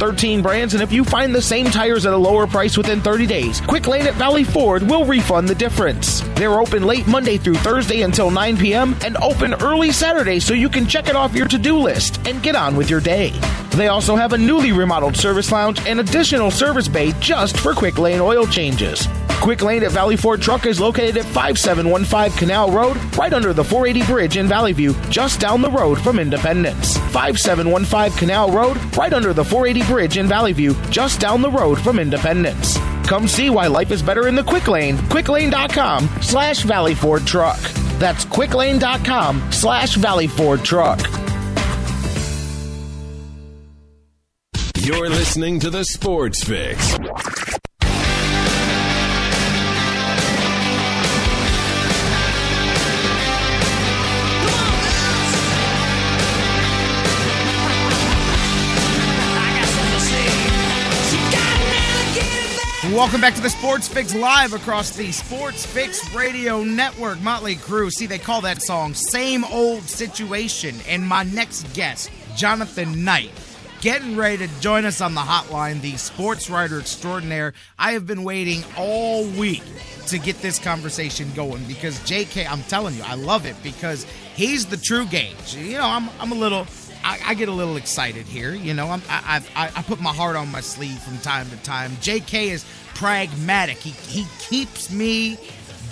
13 brands, and if you find the same tires at a lower price within 30 days, Quick Lane at Valley Ford will refund the difference. They're open late Monday through Thursday until 9 p.m. and open early Saturday so you can check it off your to-do list and get on with your day. They also have a newly remodeled service lounge and additional service bay just for Quick Lane oil changes. Quick Lane at Valley Ford Truck is located at 5715 Canal Road, right under the 480 bridge in Valley View, just down the road from Independence. 5715 Canal Road, right under the 480 bridge in Valley View, just down the road from Independence. Come see why life is better in the Quick Lane. QuickLane.com/Valley Ford Truck. That's QuickLane.com/Valley Ford Truck. You're listening to the Sports Fix. Welcome back to the Sports Fix live across the Sports Fix Radio Network. Motley Crue, see, they call that song Same Old Situation. And my next guest, Jonathan Knight, getting ready to join us on the hotline, the sportswriter extraordinaire. I have been waiting all week to get this conversation going because JK, I'm telling you, I love it because he's the true gauge. You know, I'm a little... I get a little excited here, you know. I put my heart on my sleeve from time to time. JK is pragmatic. He keeps me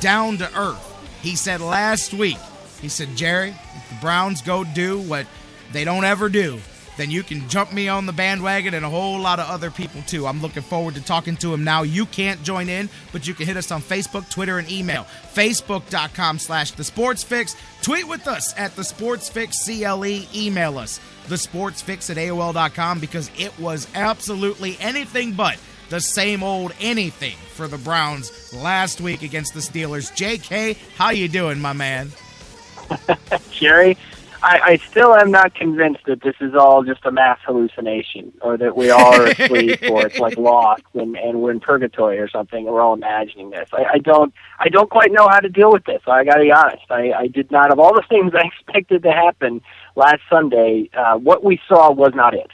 down to earth. He said last week, he said, Jerry, if the Browns go do what they don't ever do, then you can jump me on the bandwagon and a whole lot of other people too. I'm looking forward to talking to him now. You can't join in, but you can hit us on Facebook, Twitter, and email. Facebook.com/TheSportsFix. Tweet with us at TheSportsFixCLE. Email us, TheSportsFix@AOL.com, because it was absolutely anything but the same old anything for the Browns last week against the Steelers. JK, how you doing, my man? Jerry, I still am not convinced that this is all just a mass hallucination, or that we all are asleep, or it's like Lost and we're in purgatory or something, and we're all imagining this. I don't quite know how to deal with this. I got to be honest. I did not, of all the things I expected to happen last Sunday, what we saw was not it.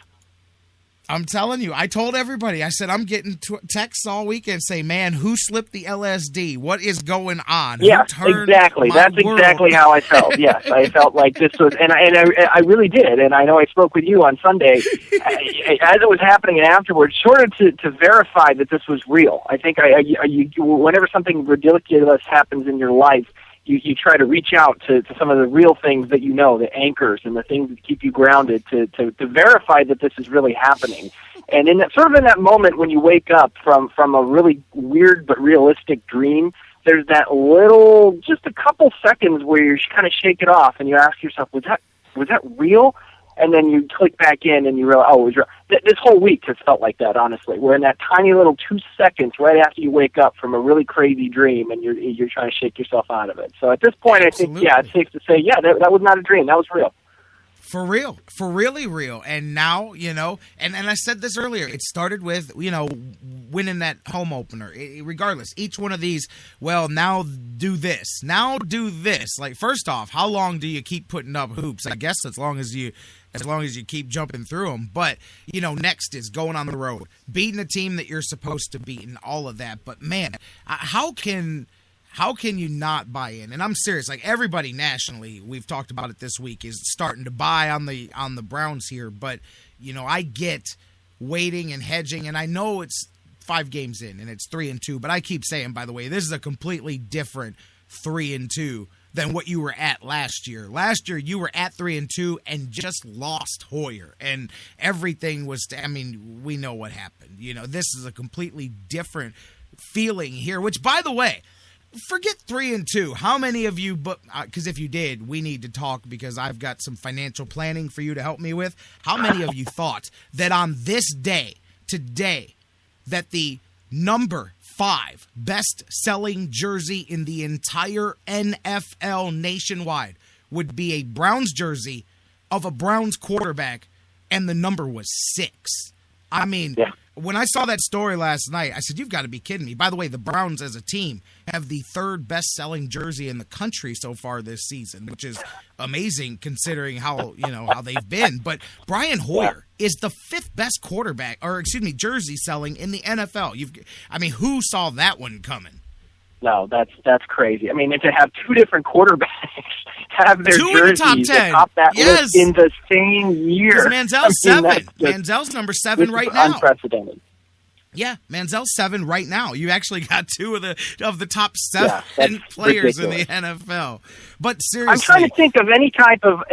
I'm telling you, I told everybody, I said, I'm getting texts all weekend saying, man, who slipped the LSD? What is going on? Yeah, exactly. That's exactly how I felt. Yes, I felt like this was, and I really did. And I know I spoke with you on Sunday as it was happening and afterwards, sort of to verify that this was real. I think whenever something ridiculous happens in your life, you try to reach out to some of the real things that you know, the anchors and the things that keep you grounded to verify that this is really happening. And in that moment when you wake up from a really weird but realistic dream, there's that little, just a couple seconds where you kind of shake it off and you ask yourself, was that real? And then you click back in and you realize, oh, it was real. This whole week has felt like that, honestly. We're in that tiny little 2 seconds right after you wake up from a really crazy dream and you're trying to shake yourself out of it. So at this point, Absolutely. I think, it's safe to say, that was not a dream. That was real. For real. For really real. And now, and I said this earlier, it started with, winning that home opener. Regardless, each one of these, well, now do this. Now do this. Like, first off, how long do you keep putting up hoops? I guess as long as you keep jumping through them. But, next is going on the road, beating the team that you're supposed to beat and all of that. But, man, how can you not buy in? And I'm serious. Like, everybody nationally, we've talked about it this week, is starting to buy on the Browns here. But, I get waiting and hedging, and I know it's 5 games in and it's 3-2. But I keep saying, by the way, this is a completely different 3-2 than what you were at last year. Last year, you were at 3-2 and just lost Hoyer. And everything was, we know what happened. This is a completely different feeling here, which, by the way, forget 3-2. How many of you, because if you did, we need to talk because I've got some financial planning for you to help me with. How many of you thought that on this day, today, that the number 5 best-selling jersey in the entire NFL nationwide would be a Browns jersey of a Browns quarterback, and the number was 6? I mean, when I saw that story last night, I said, you've got to be kidding me. By the way, the Browns as a team have the third best-selling jersey in the country so far this season, which is amazing considering how they've been. But Brian Hoyer is the fifth best jersey selling in the NFL. Who saw that one coming? No, that's crazy. I mean, and to have two different quarterbacks have their two jerseys in the top 10. Top that list in the same year. Manziel's 7. Manziel's number 7 right now. Unprecedented. Yeah, Manziel's 7 right now. You actually got two of the top 7 players ridiculous. in the NFL. But seriously, I'm trying to think of any type of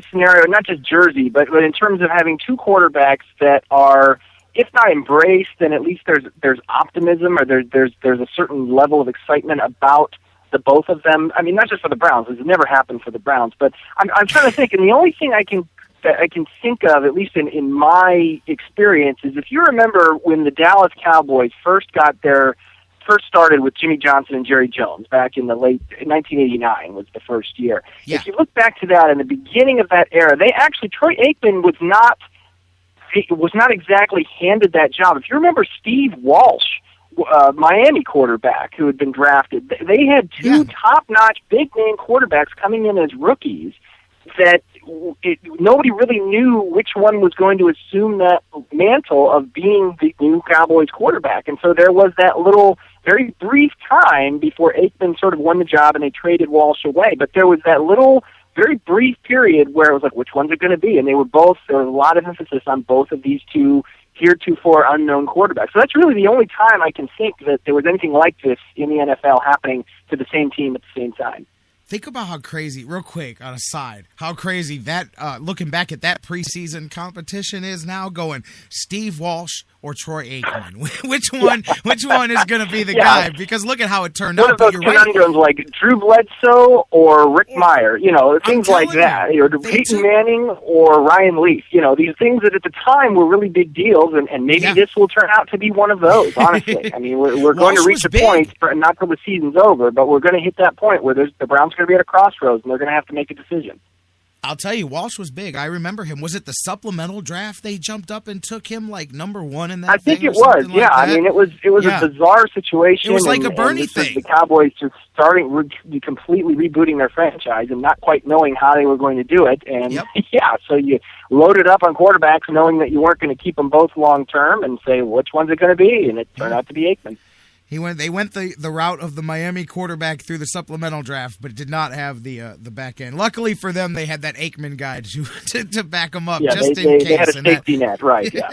scenario, not just jersey, but in terms of having two quarterbacks that are, if not embraced, then at least there's optimism, or there's a certain level of excitement about the both of them. I mean, not just for the Browns. This has never happened for the Browns, but I'm trying to think, and the only thing I can think of, at least in my experience, is if you remember when the Dallas Cowboys first started with Jimmy Johnson and Jerry Jones back in the late 1989 was the first year. Yeah. If you look back to that, in the beginning of that era, Troy Aikman was not exactly handed that job. If you remember Steve Walsh, Miami quarterback who had been drafted, they had two top-notch, big-name quarterbacks coming in as rookies that nobody really knew which one was going to assume that mantle of being the new Cowboys quarterback. And so there was that little, very brief time before Aikman sort of won the job and they traded Walsh away. But there was that little, very brief period where it was like, which one's it going to be? And there was a lot of emphasis on both of these two heretofore unknown quarterbacks. So that's really the only time I can think that there was anything like this in the NFL happening to the same team at the same time. Think about how crazy, real quick, on a side, how crazy that, looking back at that preseason competition is now, going Steve Walsh or Troy Aikman. Which one is going to be the guy? Because look at how it turned out. One of those conundrums like Drew Bledsoe or Rick Meyer, things like that. Or Peyton Manning or Ryan Leaf. These things that at the time were really big deals, and maybe this will turn out to be one of those, honestly. I mean, we're going to reach a point, not till the season's over, but we're going to hit that point where the Browns going to be at a crossroads, and they're going to have to make a decision. I'll tell you, Walsh was big. I remember him. Was it the supplemental draft they jumped up and took him like number 1 in that? I think it was. Yeah, I mean, it was a bizarre situation. It was like a Bernie thing. The Cowboys just completely rebooting their franchise and not quite knowing how they were going to do it. And so you loaded up on quarterbacks, knowing that you weren't going to keep them both long term, and say which one's it going to be, and it turned out to be Aikman. They went the route of the Miami quarterback through the supplemental draft, but did not have the back end. Luckily for them, they had that Aikman guy to back them up, just in case. They had a safety net, right? Yeah,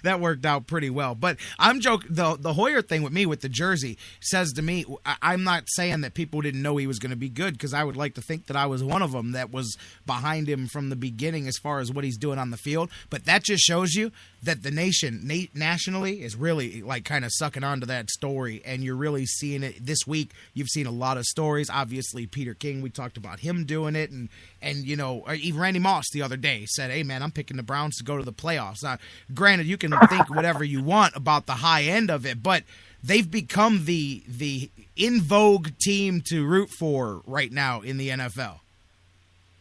that worked out pretty well. But I'm joking. The Hoyer thing with me with the jersey says to me, I'm not saying that people didn't know he was going to be good, because I would like to think that I was one of them that was behind him from the beginning as far as what he's doing on the field. But that just shows you that the nation nationally is really like kind of sucking onto that story, and you're really seeing it this week. You've seen a lot of stories. Obviously, Peter King, we talked about him doing it, and even Randy Moss the other day said, "Hey man, I'm picking the Browns to go to the playoffs." Now, granted, you can think whatever you want about the high end of it, but they've become the in vogue team to root for right now in the NFL.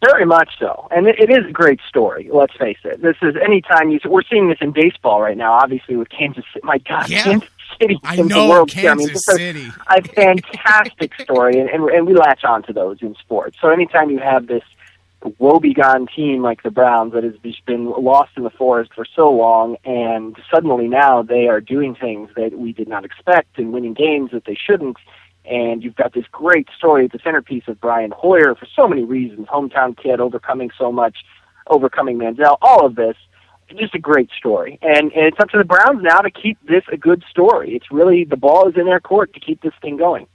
Very much so, and it is a great story. Let's face it. This is anytime we're seeing this in baseball right now. Obviously, with Kansas City. My God, Kansas City in the World Kansas City. A fantastic story, and we latch on to those in sports. So anytime you have this woebegone team like the Browns that has just been lost in the forest for so long, and suddenly now they are doing things that we did not expect and winning games that they shouldn't. And you've got this great story at the centerpiece of Brian Hoyer for so many reasons. Hometown kid, overcoming so much, overcoming Manziel, all of this. Just a great story. And it's up to the Browns now to keep this a good story. It's really, the ball is in their court to keep this thing going.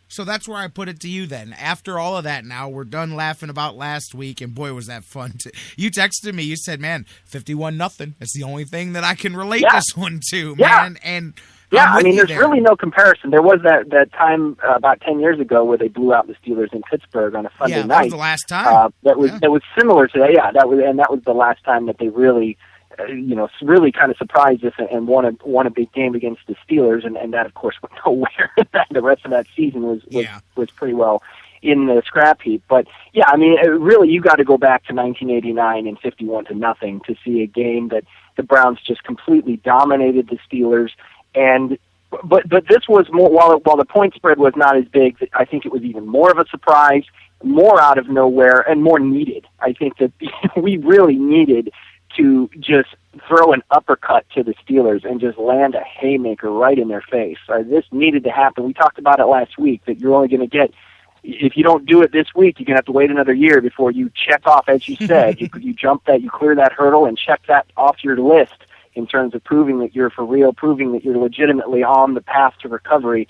So that's where I put it to you then. After all of that now, we're done laughing about last week, and boy, was that fun. You texted me, you said, man, 51-0. That's the only thing that I can relate this one to, man. And I mean, there's really no comparison. There was that time about 10 years ago where they blew out the Steelers in Pittsburgh on a Sunday night. That was the last time. That was similar to that. Yeah, that was the last time that they really, really kind of surprised us and won a big game against the Steelers, and that of course went nowhere. The rest of that season was pretty well in the scrap heap. But yeah, I mean, really, you got to go back to 1989 and 51-0 to see a game that the Browns just completely dominated the Steelers. And but this was more, while the point spread was not as big, I think it was even more of a surprise, more out of nowhere, and more needed. I think that we really needed to just throw an uppercut to the Steelers and just land a haymaker right in their face. This needed to happen. We talked about it last week, that you're only going to get, if you don't do it this week, you're going to have to wait another year before you check off, as you said, you jump that, you clear that hurdle and check that off your list in terms of proving that you're for real, proving that you're legitimately on the path to recovery.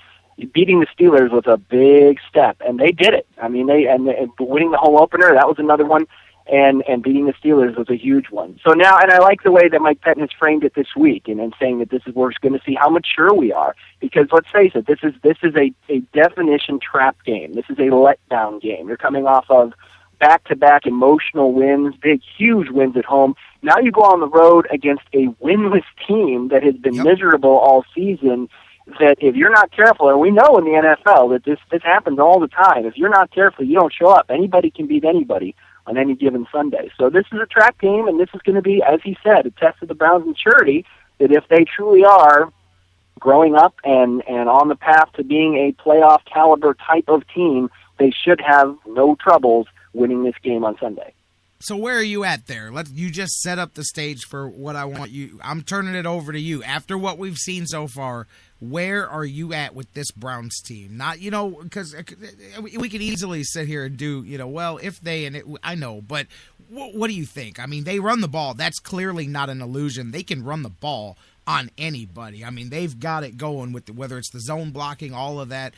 Beating the Steelers was a big step, and they did it. I mean, winning the home opener, that was another one. And beating the Steelers was a huge one. So now, and I like the way that Mike Pettin has framed it this week, and saying that we're going to see how mature we are. Because let's face it, this is a definition trap game. This is a letdown game. You're coming off of back-to-back emotional wins, big, huge wins at home. Now you go on the road against a winless team that has been miserable all season. That if you're not careful, and we know in the NFL that this happens all the time. If you're not careful, you don't show up. Anybody can beat anybody on any given Sunday. So this is a trap game, and this is going to be, as he said, a test of the Browns' maturity, that if they truly are growing up and on the path to being a playoff caliber type of team, they should have no troubles winning this game on Sunday. So where are you at there? You just set up the stage for what I want you. I'm turning it over to you. After what we've seen so far, where are you at with this Browns team? Not, because we could easily sit here and do, well, if they, and I know, but what do you think? I mean, they run the ball. That's clearly not an illusion. They can run the ball on anybody. I mean, they've got it going with whether it's the zone blocking, all of that.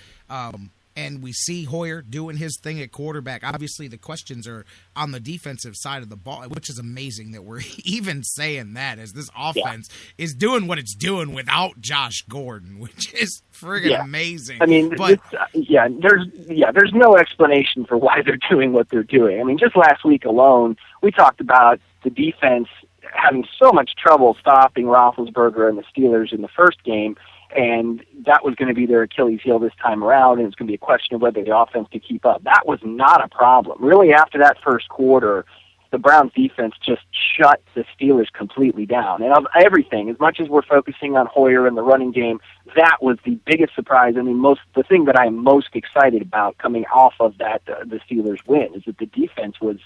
And we see Hoyer doing his thing at quarterback. Obviously, the questions are on the defensive side of the ball, which is amazing that we're even saying that, as this offense is doing what it's doing without Josh Gordon, which is friggin' amazing. I mean, there's no explanation for why they're doing what they're doing. I mean, just last week alone, we talked about the defense having so much trouble stopping Roethlisberger and the Steelers in the first game. And that was going to be their Achilles heel this time around, and it's going to be a question of whether the offense could keep up. That was not a problem. Really, after that first quarter, the Browns defense just shut the Steelers completely down. And of everything, as much as we're focusing on Hoyer and the running game, that was the biggest surprise. I mean, the thing that I'm most excited about coming off of that, the Steelers win, is that the defense was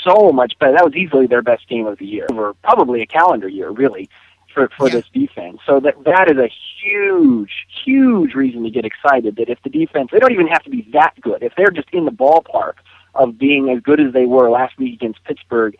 so much better. That was easily their best game of the year, over probably a calendar year, really, for this defense. So that is a huge reason to get excited, that if the defense, they don't even have to be that good. If they're just in the ballpark of being as good as they were last week against Pittsburgh,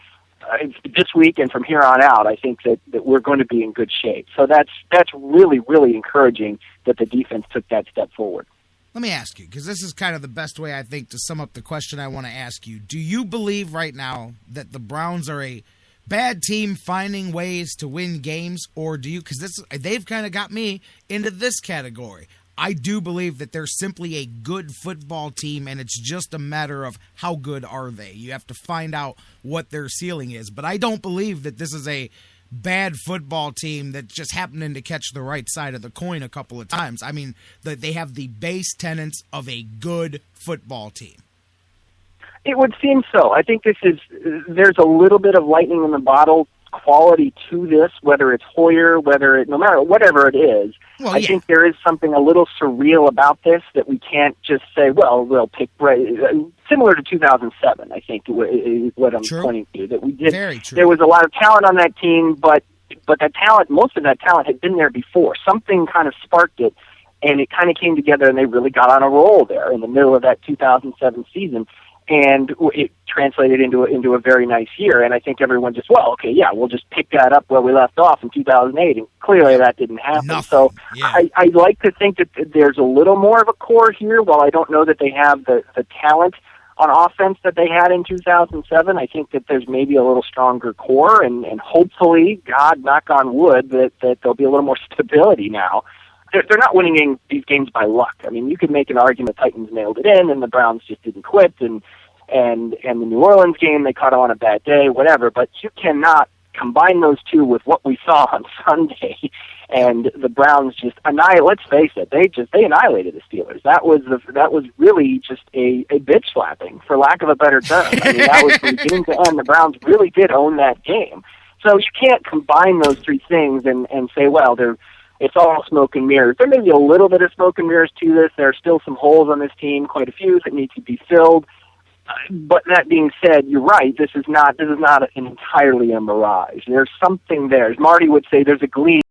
this week and from here on out, I think that we're going to be in good shape. So that's really encouraging that the defense took that step forward. Let me ask you, because this is kind of the best way, I think, to sum up the question I want to ask you. Do you believe right now that the Browns are a bad team finding ways to win games, or do you, because they've kind of got me into this category. I do believe that they're simply a good football team, and it's just a matter of how good are they. You have to find out what their ceiling is. But I don't believe that this is a bad football team that just happening to catch the right side of the coin a couple of times. I mean, that they have the base tenets of a good football team. It would seem so. I think there's a little bit of lightning in the bottle quality to this, whether it's Hoyer, no matter whatever it is. Well, I think there is something a little surreal about this that we can't just say, well, we'll pick similar to 2007. I think is what I'm pointing to, that we did. Very true. There was a lot of talent on that team, but that talent, most of that talent had been there before. Something kind of sparked it, and it kind of came together, and they really got on a roll there in the middle of that 2007 season. And it translated into a very nice year. And I think everyone just, we'll just pick that up where we left off in 2008. And clearly that didn't happen. Nothing. So I like to think that there's a little more of a core here. While I don't know that they have the talent on offense that they had in 2007, I think that there's maybe a little stronger core. And hopefully, God, knock on wood, that there'll be a little more stability now. They're not winning these games by luck. I mean, you could make an argument the Titans nailed it in and the Browns just didn't quit, and the New Orleans game, they caught on a bad day, whatever, but you cannot combine those two with what we saw on Sunday, and the Browns just let's face it, they annihilated the Steelers. That was really just a bitch slapping, for lack of a better term. I mean, that was from beginning to end. The Browns really did own that game. So you can't combine those three things and say, well, it's all smoke and mirrors. There may be a little bit of smoke and mirrors to this. There are still some holes on this team, quite a few that need to be filled. But that being said, you're right. This is not entirely a mirage. There's something there. As Marty would say, there's a gleam